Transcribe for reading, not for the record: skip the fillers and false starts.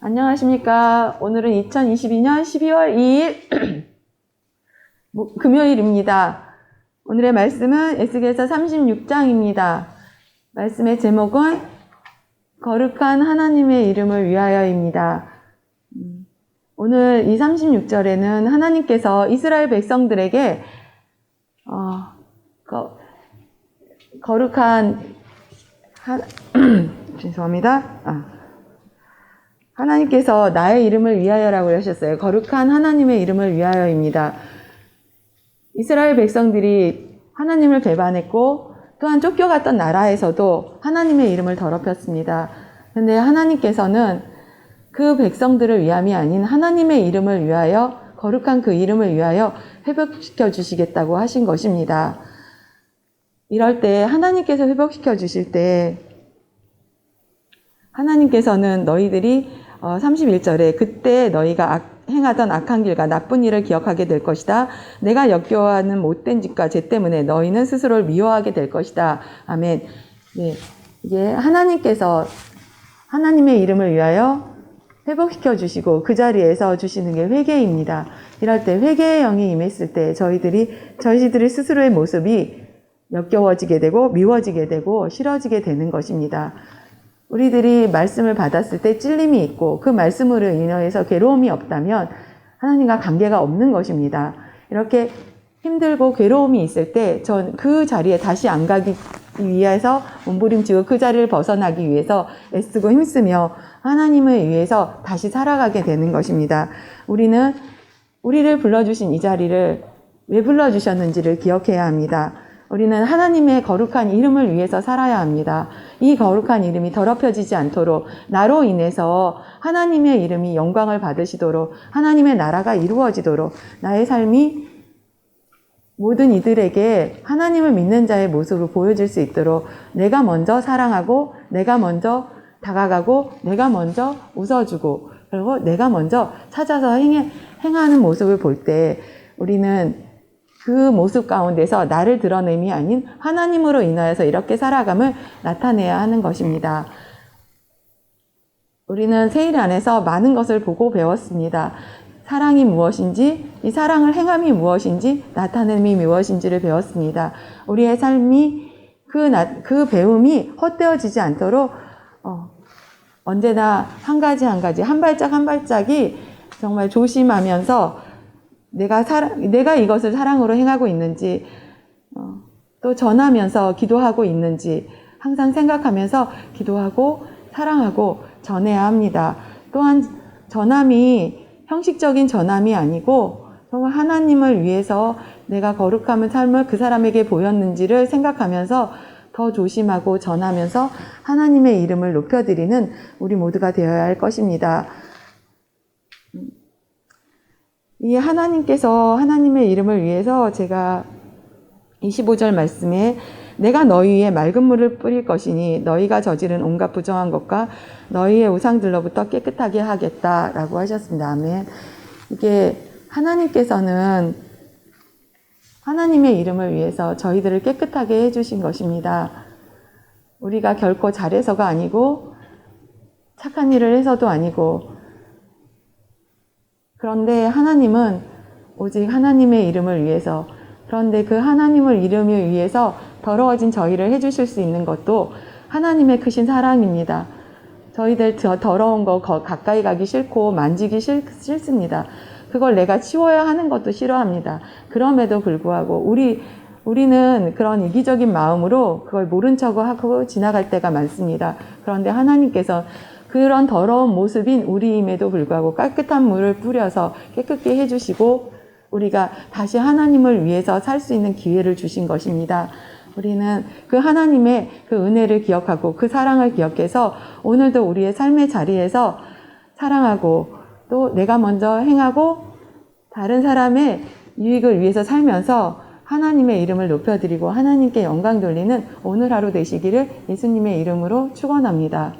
안녕하십니까. 오늘은 2022년 12월 2일 금요일입니다. 오늘의 말씀은 에스겔서 36장입니다. 말씀의 제목은 거룩한 하나님의 이름을 위하여입니다. 오늘 이 36절에는 하나님께서 이스라엘 백성들에게 거룩한 죄송합니다. 하나님께서 나의 이름을 위하여라고 하셨어요. 거룩한 하나님의 이름을 위하여입니다. 이스라엘 백성들이 하나님을 배반했고 또한 쫓겨갔던 나라에서도 하나님의 이름을 더럽혔습니다. 그런데 하나님께서는 그 백성들을 위함이 아닌 하나님의 이름을 위하여, 거룩한 그 이름을 위하여 회복시켜 주시겠다고 하신 것입니다. 이럴 때 하나님께서 회복시켜 주실 때 하나님께서는 너희들이 31절에 그때 너희가 행하던 악한 길과 나쁜 일을 기억하게 될 것이다. 내가 역겨워하는 못된 짓과 죄 때문에 너희는 스스로를 미워하게 될 것이다. 아멘. 네, 이게 하나님께서 하나님의 이름을 위하여 회복시켜 주시고 그 자리에서 주시는 게 회개입니다. 이럴 때 회개의 영이 임했을 때 저희들이 스스로의 모습이 역겨워지게 되고 미워지게 되고 싫어지게 되는 것입니다. 우리들이 말씀을 받았을 때 찔림이 있고 그 말씀으로 인해서 괴로움이 없다면 하나님과 관계가 없는 것입니다. 이렇게 힘들고 괴로움이 있을 때 전 그 자리에 다시 안 가기 위해서 몸부림치고 그 자리를 벗어나기 위해서 애쓰고 힘쓰며 하나님을 위해서 다시 살아가게 되는 것입니다. 우리를 불러주신 이 자리를 왜 불러주셨는지를 기억해야 합니다. 우리는 하나님의 거룩한 이름을 위해서 살아야 합니다. 이 거룩한 이름이 더럽혀지지 않도록 나로 인해서 하나님의 이름이 영광을 받으시도록 하나님의 나라가 이루어지도록 나의 삶이 모든 이들에게 하나님을 믿는 자의 모습을 보여줄 수 있도록 내가 먼저 사랑하고 내가 먼저 다가가고 내가 먼저 웃어주고 그리고 내가 먼저 찾아서 행하는 모습을 볼 때 우리는 그 모습 가운데서 나를 드러냄이 아닌 하나님으로 인하여서 이렇게 살아감을 나타내야 하는 것입니다. 우리는 세일 안에서 많은 것을 보고 배웠습니다. 사랑이 무엇인지, 이 사랑을 행함이 무엇인지, 나타냄이 무엇인지를 배웠습니다. 우리의 삶이 그 배움이 헛되어지지 않도록 언제나 한 가지 한 발짝 한 발짝이 정말 조심하면서 내가 이것을 사랑으로 행하고 있는지, 또 전하면서 기도하고 있는지 항상 생각하면서 기도하고 사랑하고 전해야 합니다. 또한 전함이 형식적인 전함이 아니고 정말 하나님을 위해서 내가 거룩함의 삶을 그 사람에게 보였는지를 생각하면서 더 조심하고 전하면서 하나님의 이름을 높여드리는 우리 모두가 되어야 할 것입니다. 이 하나님께서 하나님의 이름을 위해서 제가 25절 말씀에 내가 너희 위에 맑은 물을 뿌릴 것이니 너희가 저지른 온갖 부정한 것과 너희의 우상들로부터 깨끗하게 하겠다라고 하셨습니다. 아멘. 이게 하나님께서는 하나님의 이름을 위해서 저희들을 깨끗하게 해주신 것입니다. 우리가 결코 잘해서가 아니고 착한 일을 해서도 아니고 그런데 하나님은 오직 하나님의 이름을 위해서 그런데 그 하나님의 이름을 위해서 더러워진 저희를 해주실 수 있는 것도 하나님의 크신 사랑입니다. 저희들 더러운 거 가까이 가기 싫고 만지기 싫습니다. 그걸 내가 치워야 하는 것도 싫어합니다. 그럼에도 불구하고 우리는 그런 이기적인 마음으로 그걸 모른 척하고 지나갈 때가 많습니다. 그런데 하나님께서 그런 더러운 모습인 우리임에도 불구하고 깨끗한 물을 뿌려서 깨끗게 해주시고 우리가 다시 하나님을 위해서 살 수 있는 기회를 주신 것입니다. 우리는 그 하나님의 그 은혜를 기억하고 그 사랑을 기억해서 오늘도 우리의 삶의 자리에서 사랑하고 또 내가 먼저 행하고 다른 사람의 유익을 위해서 살면서 하나님의 이름을 높여드리고 하나님께 영광 돌리는 오늘 하루 되시기를 예수님의 이름으로 축원합니다.